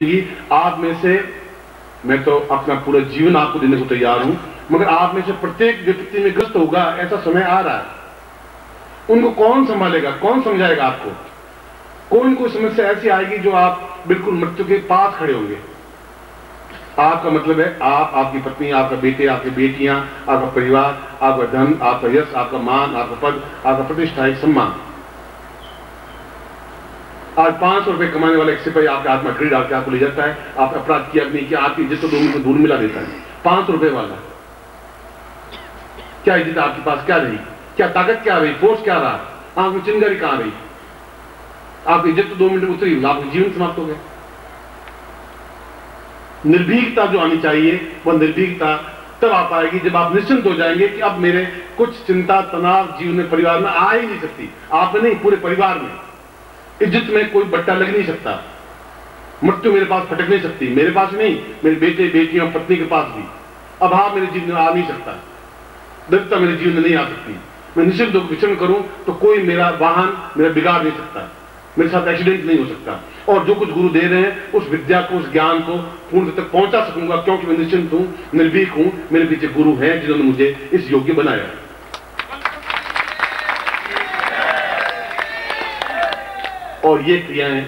आप में से, मैं तो अपना पूरा जीवन आपको देने को तैयार हूं, मगर आप में से प्रत्येक व्यक्ति में ग्रस्त होगा, ऐसा समय आ रहा है। उनको कौन संभालेगा, कौन समझाएगा आपको? कोई समस्या ऐसी आएगी जो आप बिल्कुल मृत्यु के पास खड़े होंगे। आपका मतलब है आप, आपकी पत्नी, आपका बेटे, आपकी बेटियां, आपका परिवार, आपका धन, आपका यश, आपका मान, आपका पद, आपका प्रतिष्ठा, एक सम्मान। आज 500 रुपए कमाने वाला एक सिपाही आपके हाथ में खड़ी डाल के आपको ले जाता है, आपने अपराध किया नहीं किया, आपकी इज्जत तो दोनों को दूर मिला देता है। 500 रुपए वाला, क्या इज्जत आपके पास क्या रही, क्या ताकत क्या रही, फोर्स क्या रहा, आपकी चिंगारी कहां रही? आपकी इज्जत तो 2 मिनट में उतरी, आपका जीवन समाप्त हो गया। निर्भीकता जो आनी चाहिए वह निर्भीकता तब आ पाएगी जब आप निश्चिंत हो जाएंगे कि अब मेरे कुछ चिंता तनाव जीवन में, परिवार में आ ही नहीं सकती। आप में नहीं, पूरे परिवार में। इज्जत में कोई बट्टा लग नहीं सकता, मृत्यु मेरे पास फटक नहीं सकती, मेरे पास नहीं, मेरे बेटे बेटियों पत्नी के पास भी। अभाव मेरे जीवन में आ नहीं सकता, दरिद्रता मेरे जीवन में नहीं आ सकती। मैं निश्चित होकर विचरण करूं तो कोई मेरा वाहन मेरा बिगाड़ नहीं सकता, मेरे साथ एक्सीडेंट नहीं हो सकता। और जो कुछ गुरु दे रहे हैं उस विद्या को, उस ज्ञान को पूर्ण तक पहुंचा सकूंगा, क्योंकि मैं निश्चिंत हूं, निर्भीक हूं, मेरे पीछे गुरु हैं जिन्होंने मुझे इस योग्य बनाया है। और ये क्रियाएं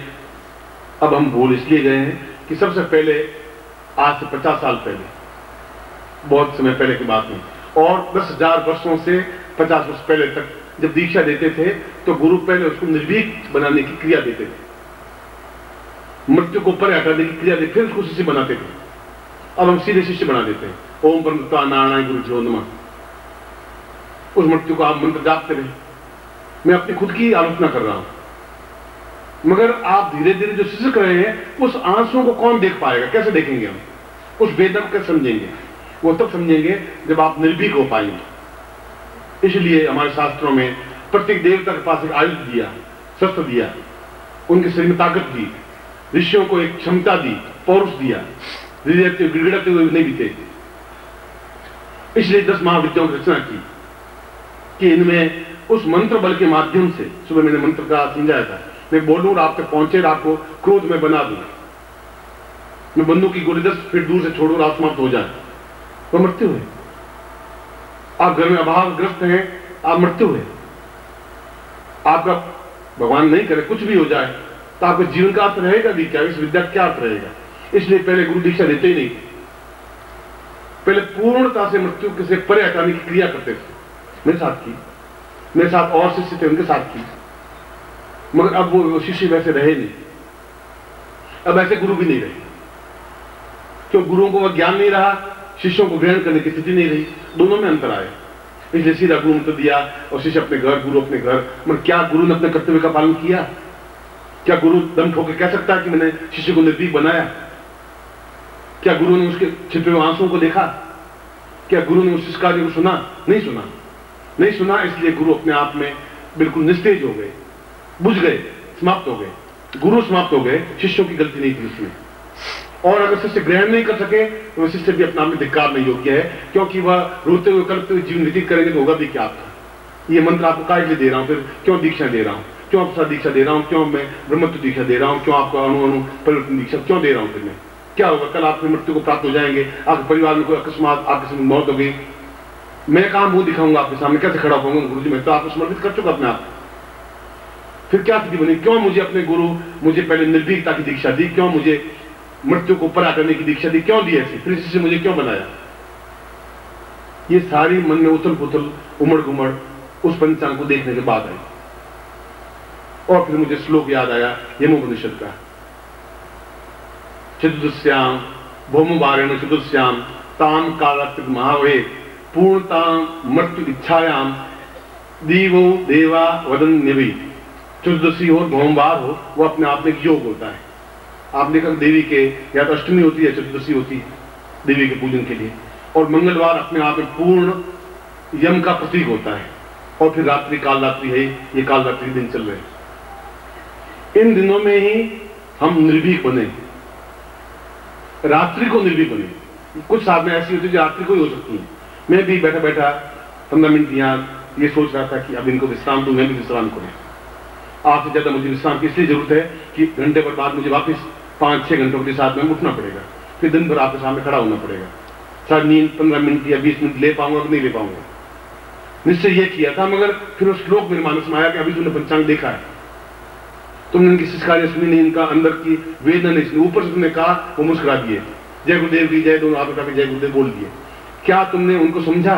अब हम भूल इसलिए गए हैं कि सबसे पहले आज से 50 साल पहले, बहुत समय पहले की बात नहीं, और 10,000 वर्षों से 50 वर्ष पहले तक जब दीक्षा देते थे तो गुरु पहले उसको निर्भीक बनाने की क्रिया देते थे, मृत्यु को परे हटाने की क्रिया देते, फिर उसको शिष्य बनाते थे। अब हम सीधे शिष्य बना देते हैं। ओम परमपिता नारायण गुरु जो नमः, उस मृत्यु को आप मंत्र जापते रहे। मैं अपनी खुद की आलोचना कर रहा हूं, मगर आप धीरे धीरे जो शिष्य कर रहे हैं उस आंसुओं को कौन देख पाएगा? कैसे देखेंगे हम? उस वेदना को कैसे समझेंगे? वो तब समझेंगे जब आप निर्भीक हो पाएंगे। इसलिए हमारे शास्त्रों में प्रत्येक देवता के पास एक आयुध दिया, शस्त्र दिया, उनके शरीर में ताकत दी, ऋषियों को एक क्षमता दी, पौरुष दिया, गिड़गिड़ाते हुए नहीं बीते। इसलिए 10 महाविद्याओं की रचना की कि इनमें उस मंत्र बल के माध्यम से, सुबह मैंने मंत्र का समझाया था, मैं बोलूं और आप तक पहुंचे, आपको क्रोध में बना दूं, मैं बंदूक की गोली 10 फीट दूर से छोड़ूं और आप समाप्त हो जाए, तो मृत्यु है। आप घर में अभावग्रस्त हैं, आप मृत्यु है। आपका भगवान नहीं करे कुछ भी हो जाए तो आपके जीवन का अर्थ रहेगा भी क्या? इस विद्या का क्या अर्थ रहेगा? इसलिए पहले गुरु दीक्षा देते ही नहीं, पहले पूर्णता से मृत्यु से परे हटाने की क्रिया करते थे। मेरे साथ की, मेरे साथ और शिष्य थे, उनके साथ की, मगर अब वो शिष्य वैसे रहे नहीं, अब ऐसे गुरु भी नहीं रहे। क्यों? गुरुओं को वह ज्ञान नहीं रहा, शिष्यों को ग्रहण करने की स्थिति नहीं रही, दोनों में अंतर आए। इसलिए सीधा गुरु मंत्र दिया और शिष्य अपने घर, गुरु अपने घर। मगर क्या गुरु ने अपने कर्तव्य का पालन किया? क्या गुरु दम ठोके कह सकता है कि मैंने शिष्य को निर्भीक बनाया? क्या गुरु ने उसके छिपे हुए आंसुओं को देखा? क्या गुरु ने उस शिष्य कार्य को सुना? नहीं सुना, नहीं सुना। इसलिए गुरु अपने आप में बिल्कुल निस्तेज हो गए, बुझ गए, समाप्त हो गए। गुरु समाप्त हो गए, शिष्यों की गलती नहीं थी उसमें। और अगर शिष्य ग्रहण नहीं कर सके तो वह शिष्य भी अपने आप में धिक्कार नहीं योग्य है, क्योंकि वह रोते हुए कलपते हुए जीवन व्यतीत करेंगे तो होगा भी क्या आपका? ये मंत्र आपको काहे लिए दे रहा हूं, फिर क्यों दीक्षा दे रहा हूं, क्यों आपका दीक्षा दे रहा हूं, क्यों मैं ब्रह्मत्व दीक्षा दे रहा हूं, क्यों आपको अणु परिवर्तन दीक्षा क्यों दे रहा हूं? फिर मैं क्या होगा? कल आपकी मृत्यु को प्राप्त हो जाएंगे, आपके परिवार में कोई अकस्मात आपके सामने मौत हो गई, मैं कहां मुंह दिखाऊंगा आपके सामने? कैसे खड़ा होऊंगा? गुरु जी मैं तो आपको समर्पित कर चुका अपने आप। फिर क्या स्थिति बनी? क्यों मुझे अपने गुरु, मुझे पहले निर्भीकता की दीक्षा दी, क्यों मुझे मृत्यु को परा करने की दीक्षा दी, क्यों दी ऐसी? फिर इससे मुझे क्यों बनाया? ये सारी मन में उथल पुथल, उमड़ घुमड़ उस पंचांग को देखने के बाद आई। और फिर मुझे श्लोक याद आया यमोपनिषद का, चतुर्दश्याम भौमवारेण चतुर्दश्याम ताम कालात्मक महावे पूर्णताम मृत्यु इच्छायाम दीवो देवा वदन्यवि। चतुर्दशी हो, भौमवार हो, वो अपने आप में एक योग होता है। आपने कहा देवी के या तो अष्टमी होती है, चतुर्दशी होती है देवी के पूजन के लिए, और मंगलवार अपने आप में पूर्ण यम का प्रतीक होता है। और फिर रात्रि काल रात्रि है, ये काल रात्रि दिन चल रहे हैं। इन दिनों में ही हम निर्भीक बने, रात्रि को निर्भीक बने। कुछ साधना ऐसी होती है जो रात्रि को ही हो सकती है। मैं भी बैठा बैठा 15 मिनट यहाँ ये सोच रहा था कि अब इनको विश्राम दूं, मैं भी विश्राम करूं। आपसे ज्यादा मुझे विश्राम की इसलिए जरूरत है कि घंटे भर बाद मुझे वापस 5-6 घंटों के साथ में उठना पड़ेगा, फिर दिन भर आपके सामने खड़ा होना पड़ेगा। शायद नींद 15 मिनट या 20 मिनट ले पाऊंगा कि नहीं ले पाऊंगा। निश्चय ये किया था, मगर फिर वो श्लोक मेरे मानस में आया कि अभी तुमने पंचांग देखा है, तुमने इनकी शिष्कार्य सुनी नहीं, इनका अंदर की वेदना नहीं सुनी, ऊपर से तुमने कहा वो मुस्कुरा दिए, जय गुरुदेव की जय, दोनों हाथ उठा के जय गुरुदेव बोल दिए। क्या तुमने उनको समझा?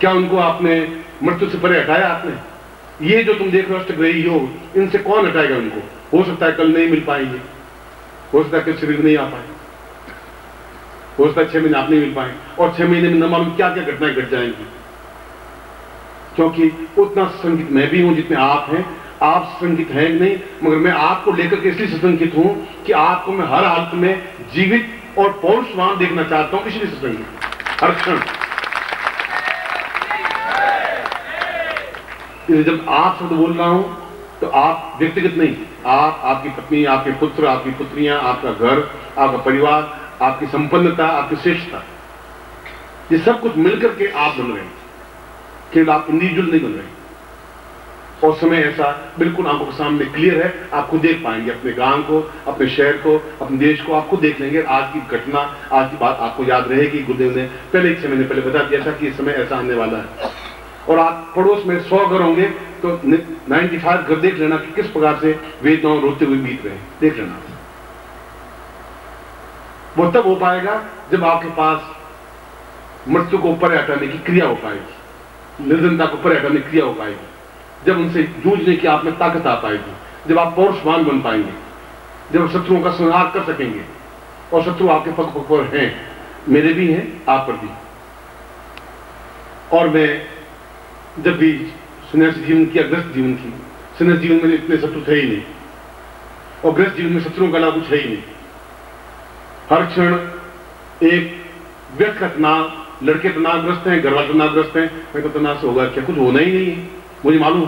क्या उनको आपने मृत्यु से परे हटाया? आपने ये जो तुम देख रहे हो अष्टग्रही योग, इनसे कौन हटाएगा उनको? हो सकता है कल नहीं मिल पाएंगे, हो सकता है कि शरीर नहीं आ पाए, हो सकता है 6 महीने आप नहीं मिल पाए, और 6 महीने में न मालूम क्या क्या घटनाएं घट जाएंगी। क्योंकि उतना संगीत मैं भी हूं जितने आप हैं। आप संगीत हैं नहीं, मगर मैं आपको लेकर के इसलिए ससंगित हूं कि आपको मैं हर हालत में जीवित और पौरुषवान देखना चाहता हूं, इसलिए ससंगित हर क्षण। इसलिए जब आप शब्द बोल रहा हूं तो आप व्यक्तिगत नहीं, आप, आपकी पत्नी, आपके पुत्र, आपकी पुत्रियां, आपका घर, आपका परिवार, आपकी संपन्नता, आपकी श्रेष्ठता, ये सब कुछ मिलकर के आप बन रहे हैं, केवल आप इंडिविजुअल नहीं बन रहे हैं। और समय ऐसा बिल्कुल आंखों के सामने क्लियर है, आपको देख पाएंगे, अपने गांव को, अपने शहर को, अपने देश को आपको देख लेंगे। आज की घटना, आज की बात आपको याद रहेगी। गुरुदेव ने पहले 6 महीने पहले बता दिया था कि इस समय ऐसा आने वाला है। और आप पड़ोस में 100 घर होंगे तो 95 घर देख लेना कि किस प्रकार से वेदनाओं रोते हुए बीत रहे हैं, देख लेना। वो तब हो पाएगा जब आपके पास मृत्यु को ऊपर हटाने की क्रिया हो पाएगी, निर्धनता को ऊपर हटाने की क्रिया हो पाएगी, जब उनसे जूझने की आप में ताकत आ पाएगी, जब आप पौरुषवान बन पाएंगे, जब शत्रुओं का संहार कर सकेंगे। और शत्रु आपके पग पग पर हैं, मेरे भी हैं, आप पर भी। और मैं जब भी सन्यासी जीवन किया, गृहस्थ जीवन की, सन्यासी जीवन में इतने शत्रु थे ही नहीं, और गृहस्थ जीवन में शत्रुओं का अलावा कुछ है ही नहीं। हर क्षण एक व्यक्ति का तनाव, लड़के तनावग्रस्त हैं, घर वाले तनावग्रस्त हैं, मैं तो तनाव से होगा क्या, कुछ होना ही नहीं है, मुझे मालूम,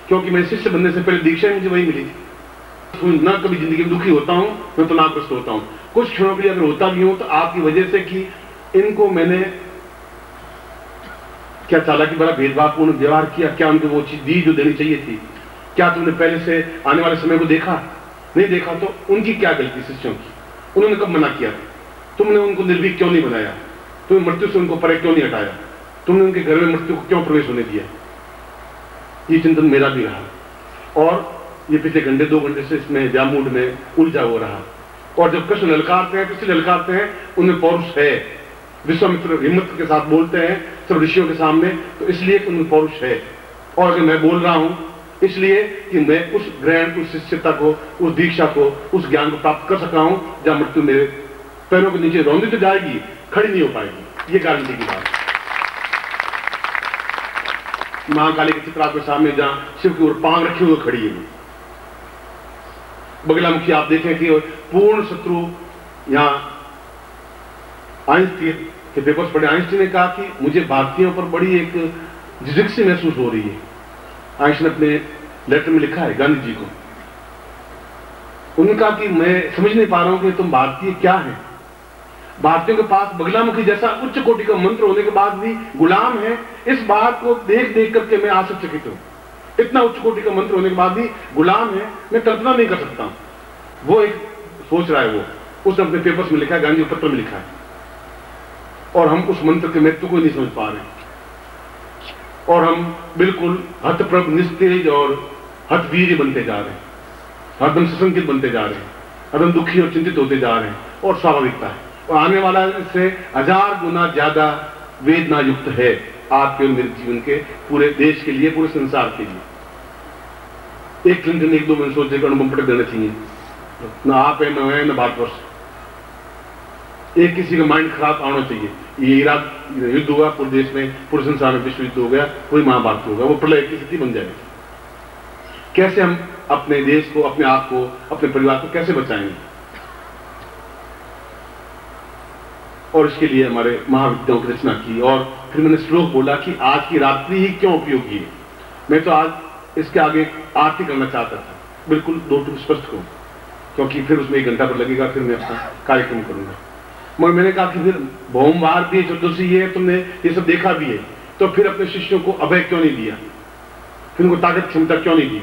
क्योंकि मैं शिष्य बनने से पहले दीक्षा मुझे वही मिली थी। ना कभी जिंदगी में दुखी होता हूं, मैं तनावग्रस्त होता हूं। कुछ क्षणों के लिए अगर होता भी हूं तो आपकी वजह से कि इनको मैंने क्या चालाकी बड़ा भेदभावपूर्ण व्यवहार किया, क्या उनको वो चीज दी जो देनी चाहिए थी? क्या तुमने पहले से आने वाले समय को देखा? नहीं देखा तो उनकी क्या गलती शिष्यों की? उन्होंने कब मना किया? तुमने उनको निर्भीक क्यों नहीं बनाया? तुमने मृत्यु से उनको परे क्यों नहीं हटाया? तुमने उनके घर में मृत्यु को क्यों प्रवेश होने दिया? ये चिंतन मेरा भी रहा, और ये पिछले घंटे 2 घंटे से इसमें व्यामूड में उलझा हो रहा। और जब कृष्ण ललकारते हैं तो इसलिए ललकारते हैं, उनमें पौरुष है। विश्वामित्र हिम्मत के साथ बोलते हैं सब ऋषियों के सामने, तो इसलिए कि उनमें पौरुष है। और अगर मैं बोल रहा हूं इसलिए कि मैं उस ग्रहण, उस शिष्यता को, उस दीक्षा को, उस ज्ञान को प्राप्त कर सका हूं जहां मृत्यु मेरे पैरों के नीचे रौंदी तो जाएगी, खड़ी नहीं हो पाएगी। ये गारंटी की बात। महाकाली के चित्र आपके सामने जहां शिव की ओर पांव रखे हुए खड़ी है, बगलामुखी आप देखें कि पूर्ण शत्रु। यहां आइंस्टीन के पेपर्स पढ़े, आइंस्टीन ने कहा कि मुझे भारतीयों पर बड़ी एक झिझक महसूस हो रही है। आइंस्टीन ने अपने लेटर में लिखा है गांधी जी को, उन्होंने कहा कि मैं समझ नहीं पा रहा हूं कि तुम भारतीय क्या है। भारतीयों के पास बगलामुखी जैसा उच्च कोटि का मंत्र होने के बाद भी गुलाम है। इस बात को देख देख करके मैं आश्चर्यचकित हूं। इतना उच्च कोटि का मंत्र होने के बाद भी गुलाम है, मैं कल्पना नहीं कर सकता। वो एक सोच रहा है, वो उसने अपने पेपर्स में लिखा है, गांधी पत्र में लिखा है। और हम उस मंत्र के महत्व को नहीं समझ पा रहे, और हम बिल्कुल हतप्रभ, निस्तेज और हतवीर बनते जा रहे हैं, हरदम सशंकित बनते जा रहे हैं, हरदम दुखी और चिंतित होते जा रहे हैं। और स्वाभाविकता है, और आने वाला इससे 1000 गुना ज्यादा वेदना युक्त है आपके और मेरे जीवन के, पूरे देश के लिए, पूरे संसार के लिए। एक क्लिंटन 1-2 महीने सोचने का अनुभव पटक देना चाहिए, न आप है, न है, न भारतवर्ष। एक किसी का माइंड खराब आना चाहिए। ये इराक युद्ध हुआ पूरे देश में, पूरे संसार में विश्व युद्ध हो गया, कोई महाभारत होगा, वो प्रलय की स्थिति बन जाएगी। कैसे हम अपने देश को, अपने आप को, अपने परिवार को कैसे बचाएंगे? और इसके लिए हमारे महाविद्याओं की रचना की। और फिर मैंने श्लोक बोला कि आज की रात्रि ही क्यों उपयोगी है। मैं तो आज इसके आगे आरती करना चाहता था, बिल्कुल 2 टूक स्पष्ट को, क्योंकि फिर उसमें 1 घंटा पर लगेगा, फिर मैं अपना कार्यक्रम करूंगा। मगर मैंने कहा कि फिर भौमवार भी, चतुर्दशी है, तुमने ये सब देखा भी है, तो फिर अपने शिष्यों को अभय क्यों नहीं दिया? फिर उनको ताकत क्षमता क्यों नहीं दी?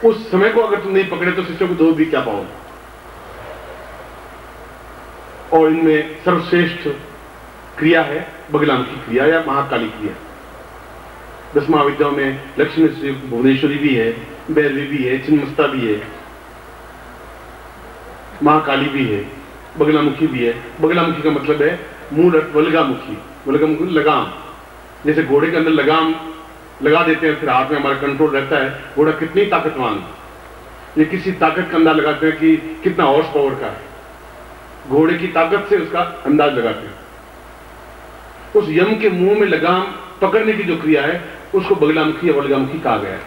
उस समय को अगर तुम नहीं पकड़े तो शिष्यों को दो भी क्या पाओगे। और इनमें सर्वश्रेष्ठ क्रिया है बगलामुखी क्रिया या महाकाली क्रिया। 10 महाविद्याओं में लक्ष्मी श्री भुवनेश्वरी भी है, भैरवी भी है, छिन्नमस्ता भी है, महाकाली भी है, बगलामुखी भी है। बगलामुखी का मतलब है मूल अर्थ वल्गामुखी। वल्गामुखी लगाम, जैसे घोड़े के अंदर लगाम लगा देते हैं फिर हाथ में हमारा कंट्रोल रहता है, घोड़ा कितनी ताकतवान है, ये किसी ताकत का अंदाज लगाते हैं कि कितना हॉर्स पावर का है, घोड़े की ताकत से उसका अंदाज लगाते हैं। उस यम के मुंह में लगाम पकड़ने की जो क्रिया है उसको बगलामुखी या वल्गामुखी कहा गया है।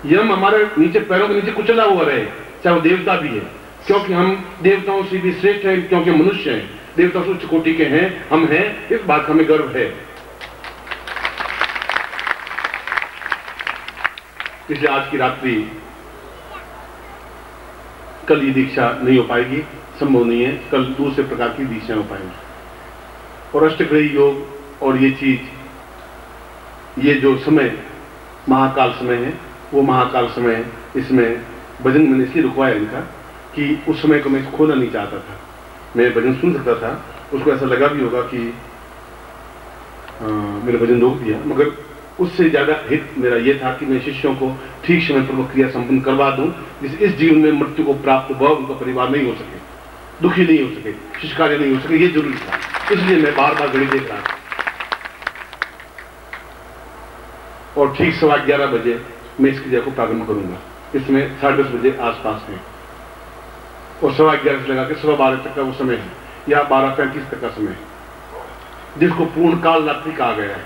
यम हमारे नीचे पैरों के नीचे कुचला हुआ रहे, चाहे वो देवता भी है, क्योंकि हम देवताओं से भी श्रेष्ठ हैं, क्योंकि मनुष्य हैं, देवताओं से उच्च कोटि के हैं, हम हैं, इस बात का हमें गर्व है। इसलिए आज की रात्रि, कल ये दीक्षा नहीं हो पाएगी, संभव नहीं है, कल दूसरे प्रकार की दीक्षा हो पाएंगी। और अष्टग्रही योग और ये चीज, ये जो समय महाकाल समय है वो महाकाल समय है। इसमें भजन मैंने इसलिए रुकवाया इनका कि उस समय को मैं खोना नहीं चाहता था। मैं भजन सुन सकता था, उसको ऐसा लगा भी होगा कि मेरा भजन रोक दिया, मगर उससे ज्यादा हित मेरा यह था कि मैं शिष्यों को ठीक समय पर क्रिया संपन्न करवा दूं, जिस इस जीवन में मृत्यु को प्राप्त हुआ उनका परिवार नहीं हो सके, दुखी नहीं हो सके, शिष्यकार्य नहीं हो सके, ये जरूरी था। इसलिए मैं बार बार घड़ी देख रहा था। और ठीक 11:15 बजे मैं इस क्रिया को प्रारंभ करूंगा। इसमें 10:30 बजे आसपास है और 11:15 से लगा के 12:15 तक का वो समय है, या 12:35 तक का समय है, जिसको पूर्ण काल रात्रि कहा गया है।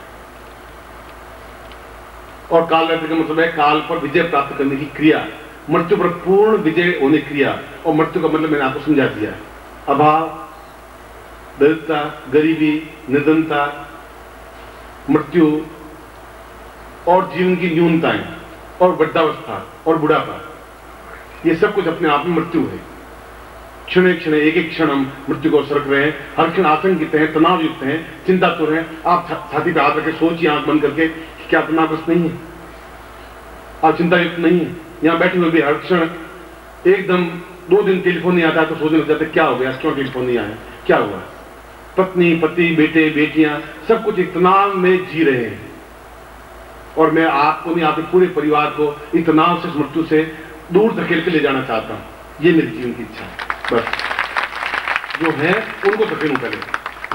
और काल रात्रि का मतलब है काल पर विजय प्राप्त करने की क्रिया, मृत्यु पर पूर्ण विजय होने की क्रिया। और मृत्यु का मतलब मैंने आपको समझा दिया है, अभाव, दरिद्रता, गरीबी, निर्धनता, मृत्यु और जीवन की न्यूनताएं और वृद्धावस्था और बुढ़ापा, ये सब कुछ अपने आप में मृत्यु है। क्षण क्षण एक एक क्षण हम मृत्यु को सरक रहे हैं, हर क्षण आतंकित हैं, तनाव युक्त हैं, चिंतातुर हैं। आप छाती पे हाथ रखे सोचिए आंख बंद करके कि क्या तनावग्रस्त नहीं है, आप चिंता युक्त नहीं है। यहाँ बैठे हुए भी हर क्षण एकदम 2 दिन टेलीफोन नहीं आता तो सोचने लग जाते क्या हो गया, क्यों टेलीफोन नहीं आया, क्या हुआ। पत्नी, पति, बेटे, बेटियां सब कुछ एक तनाव में जी रहे हैं। और मैं आपको नहीं, आपके पूरे परिवार को इस तनाव से, मृत्यु से दूर धकेल के ले जाना चाहता हूं। ये मेरी जीवन की इच्छा है। बस जो है उनको धकेलूं पहले,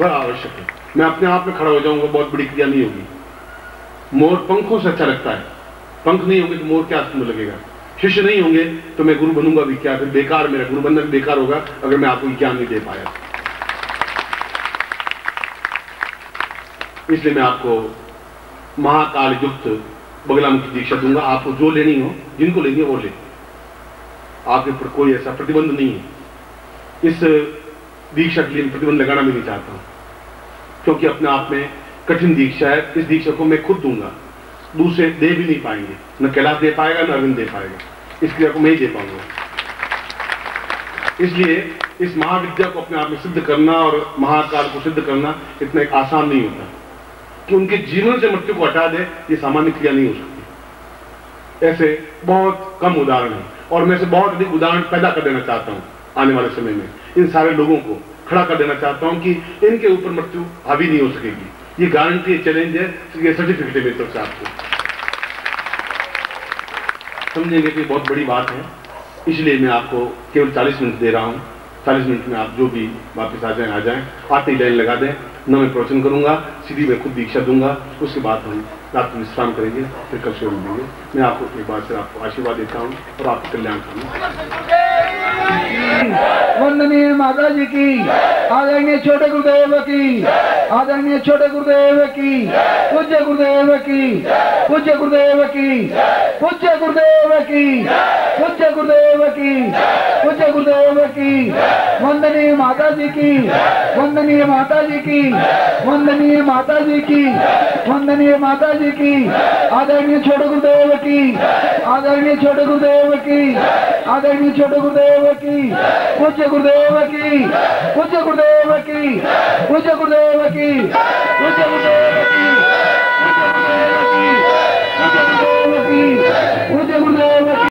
वह आवश्यक है। मैं अपने आप में खड़ा हो जाऊंगा, बहुत बड़ी क्रिया नहीं होगी। मोर पंखों से अच्छा लगता है, पंख नहीं होंगे तो मोर क्या सुंदर लगेगा। शिष्य नहीं होंगे तो मैं गुरु बनूंगा भी क्या, फिर बेकार, मेरा गुरु बनना भी बेकार होगा अगर मैं आपको ज्ञान नहीं दे पाया। इसलिए मैं आपको महाकाल युक्त बगलामुखी दीक्षा दूंगा। आपको जो लेनी हो, जिनको लेनी हो वो ले, आपके ऊपर कोई ऐसा प्रतिबंध नहीं है। इस दीक्षा के लिए मैं प्रतिबंध लगाना भी नहीं चाहता हूं, क्योंकि अपने आप में कठिन दीक्षा है। इस दीक्षा को मैं खुद दूंगा, दूसरे दे भी नहीं पाएंगे, न कैलाश दे पाएगा न अरविंद दे पाएगा। इस क्रिया को मैं ही दे पाऊंगा। इसलिए इस महाविद्या को अपने आप में सिद्ध करना और महाकाल को सिद्ध करना इतना एक आसान नहीं होता कि उनके जीवन से मृत्यु को हटा दे। ये सामान्य क्रिया नहीं हो सकती। ऐसे बहुत कम उदाहरण है और मैं से बहुत अधिक उदाहरण पैदा कर देना चाहता हूं। आने वाले समय में इन सारे लोगों को खड़ा कर देना चाहता हूं कि इनके ऊपर मृत्यु हावी नहीं हो सकेगी। ये गारंटी है, चैलेंज है, ये सर्टिफिकेट है मेरी तरफ से आपको। समझेंगे कि बहुत बड़ी बात है। इसलिए मैं आपको केवल 40 मिनट दे रहा हूं। 40 मिनट में आप जो भी वापस आ जाएं, आते ही लाइन लगा दें। न मैं प्रवचन करूंगा, सीधी मैं खुद दीक्षा दूंगा। उसके बाद हम रात में विश्राम करेंगे, फिर कल शुरू देंगे। मैं आपको एक बार से आपको आशीर्वाद देता हूँ और आपका कल्याण करूंगा। वंदनीय माता जी की, आदरणीय छोटे गुरुदेव की, आदरणीय छोटे गुरुदेव की, पूज्य गुरुदेव की, पूज्य गुरुदेव की, पूज्य गुरुदेव की, पूज्य गुरुदेव की, पूज्य गुरुदेव की, वंदनीय माता जी की, वंदनीय माता जी की, वंदनीय माता जी की, वंदनीय माता जी की, आदरणीय छोटे गुरुदेव की, आदरणीय छोटे गुरुदेव की, आदरणीय छोटे गुरुदेव की, पूज्य गुरुदेव की, पूज्य गुरुदेव की, पूज्य गुरुदेव की, पूज्य गुरुदेव की, पूज्य गुरुदेव की, पूज्य गुरुदेव की,